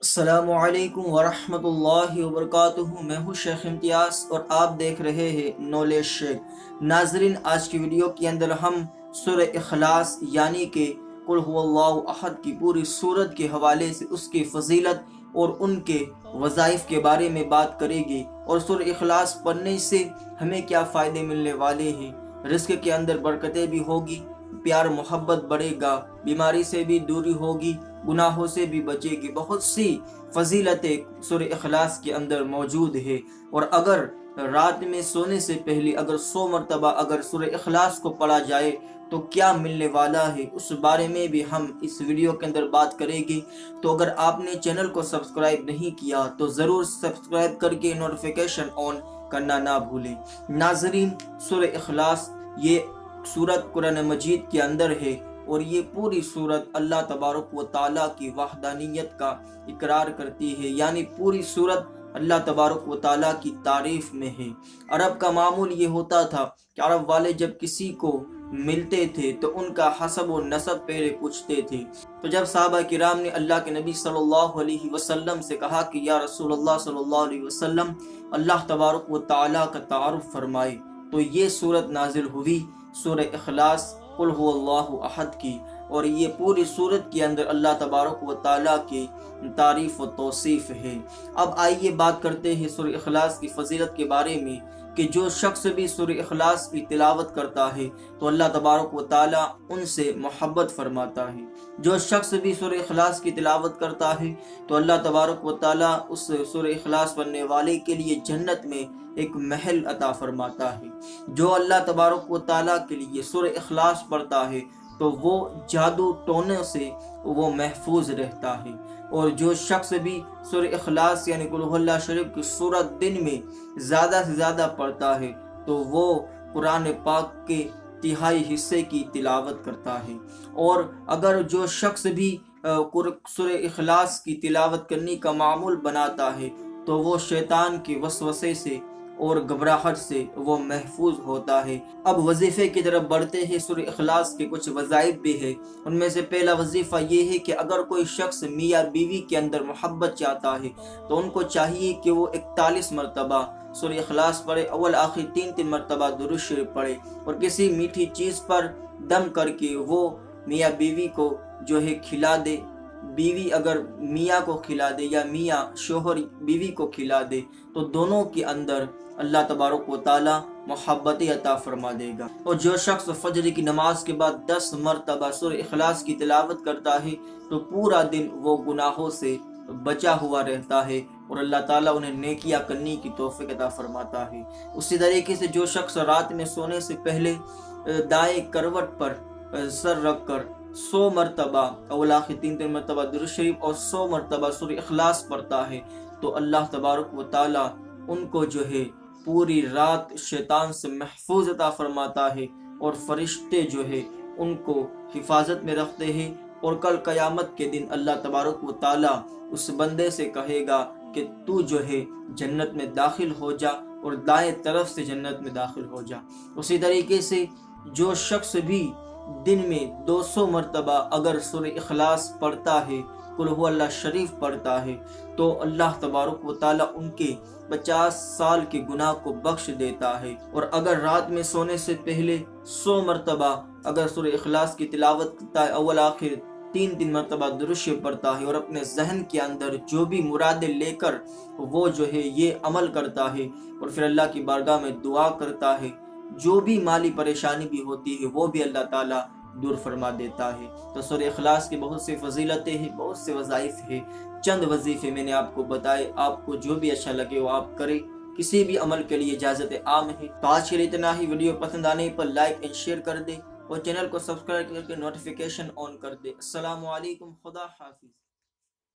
السلام علیکم ورحمۃ اللہ وبرکاتہ۔ میں ہوں شیخ امتیاز اور آپ دیکھ رہے ہیں نالج شیخ۔ ناظرین، آج کی ویڈیو کے اندر ہم سورہ اخلاص یعنی کہ قل هو اللہ احد کی پوری سورت کے حوالے سے اس کی فضیلت اور ان کے وظائف کے بارے میں بات کرے گی، اور سورہ اخلاص پڑھنے سے ہمیں کیا فائدے ملنے والے ہیں۔ رزق کے اندر برکتیں بھی ہوگی، پیار محبت بڑھے گا، بیماری سے بھی دوری ہوگی، گناہوں سے بھی بچے گی۔ بہت سی فضیلتیں سورہ اخلاص کے اندر موجود ہے، اور اگر رات میں سونے سے پہلے اگر 100 مرتبہ اگر سورہ اخلاص کو پڑھا جائے تو کیا ملنے والا ہے، اس بارے میں بھی ہم اس ویڈیو کے اندر بات کریں گے۔ تو اگر آپ نے چینل کو سبسکرائب نہیں کیا تو ضرور سبسکرائب کر کے نوٹیفیکیشن آن کرنا نہ بھولیں۔ ناظرین، سورہ اخلاص یہ سورت قرآن مجید کے اندر ہے، اور یہ پوری سورت اللہ تبارک و تعالیٰ کی وحدانیت کا اقرار کرتی ہے، یعنی پوری سورت اللہ تبارک و تعالیٰ کی تعریف میں ہے۔ عرب کا معمول یہ ہوتا تھا کہ عرب والے جب کسی کو ملتے تھے تو ان کا حسب و نسب پہلے پوچھتے تھے۔ تو جب صحابہ کرام نے اللہ کے نبی صلی اللہ علیہ وسلم سے کہا کہ یا رسول اللہ صلی اللہ علیہ وسلم، اللہ تبارک و تعالیٰ کا تعارف فرمائے، تو یہ سورت نازل ہوئی، سورہ اخلاص قل هو اللہ احد کی، اور یہ پوری سورت کے اندر اللہ تبارک و تعالیٰ کی تعریف و توصیف ہے۔ اب آئیے بات کرتے ہیں سورہ اخلاص کی فضیلت کے بارے میں، کہ جو شخص بھی سورہ اخلاص کی تلاوت کرتا ہے تو اللہ تبارک و تعالیٰ ان سے محبت فرماتا ہے۔ جو شخص بھی سورہ اخلاص کی تلاوت کرتا ہے تو اللہ تبارک و تعالیٰ اس سورہ اخلاص پڑھنے والے کے لیے جنت میں ایک محل عطا فرماتا ہے۔ جو اللہ تبارک و تعالیٰ کے لیے سورہ اخلاص پڑھتا ہے تو وہ جادو ٹونے سے وہ محفوظ رہتا ہے، اور جو شخص بھی سورہ اخلاص یعنی قل هو اللہ شریف کی سورت دن میں زیادہ سے زیادہ پڑھتا ہے تو وہ قرآن پاک کے تہائی حصے کی تلاوت کرتا ہے۔ اور اگر جو شخص بھی سورہ اخلاص کی تلاوت کرنے کا معمول بناتا ہے تو وہ شیطان کے وسوسے سے اور گھبراہٹ سے وہ محفوظ ہوتا ہے۔ اب وظیفے کی طرف بڑھتے ہیں۔ سورہ اخلاص کے کچھ وظائف بھی ہے، ان میں سے پہلا وظیفہ یہ ہے کہ اگر کوئی شخص میاں بیوی کے اندر محبت چاہتا ہے تو ان کو چاہیے کہ وہ 41 مرتبہ سورہ اخلاص پڑھے، اول آخر 3 مرتبہ درود شریف پڑھے، اور کسی میٹھی چیز پر دم کر کے وہ میاں بیوی کو جو ہے کھلا دے۔ بیوی اگر میاں کو کھلا دے یا میاں شوہر بیوی کو کھلا دے تو دونوں کے اندر اللہ تبارک و تعالی محبت عطا فرما دے گا۔ اور جو شخص فجر کی نماز کے بعد 10 مرتبہ سورہ اخلاص کی تلاوت کرتا ہے تو پورا دن وہ گناہوں سے بچا ہوا رہتا ہے، اور اللہ تعالیٰ انہیں نیکیاں کرنے کی توفیق عطا فرماتا ہے۔ اسی طریقے سے جو شخص رات میں سونے سے پہلے دائیں کروٹ پر سر رکھ کر 100 مرتبہ اول آخر 3 مرتبہ درود شریف اور 100 مرتبہ سورہ اخلاص پڑھتا ہے تو اللہ تبارک و تعالیٰ ان کو جو ہے پوری رات شیطان سے محفوظ عطا فرماتا ہے، اور فرشتے جو ہے ان کو حفاظت میں رکھتے ہیں، اور کل قیامت کے دن اللہ تبارک و تعالیٰ اس بندے سے کہے گا کہ تو جو ہے جنت میں داخل ہو جا، اور دائیں طرف سے جنت میں داخل ہو جا۔ اسی طریقے سے جو شخص بھی دن میں 200 مرتبہ اگر سورہ اخلاص پڑھتا ہے، قل هو اللہ شریف پڑھتا ہے، تو اللہ تبارک و تعالیٰ ان کے 50 سال کے گناہ کو بخش دیتا ہے۔ اور اگر رات میں سونے سے پہلے 100 مرتبہ اگر سورہ اخلاص کی تلاوت کرتا ہے، اول آخر 3 مرتبہ درود شریف پڑھتا ہے، اور اپنے ذہن کے اندر جو بھی مرادیں لے کر وہ جو ہے یہ عمل کرتا ہے، اور پھر اللہ کی بارگاہ میں دعا کرتا ہے، جو بھی مالی پریشانی بھی ہوتی ہے وہ بھی اللہ تعالیٰ دور فرما دیتا ہے۔ تو سورہ اخلاص کی بہت سی فضیلتیں ہیں، بہت سے وظائف ہیں، چند وظیفے میں نے آپ کو بتائے۔ آپ کو جو بھی اچھا لگے وہ آپ کریں، کسی بھی عمل کے لیے اجازت عام ہے۔ تو آج کے لیے اتنا ہی۔ ویڈیو پسند آنے پر لائک اینڈ شیئر کر دیں، اور چینل کو سبسکرائب کر کے نوٹیفیکیشن آن کر دیں۔ السلام علیکم، خدا حافظ۔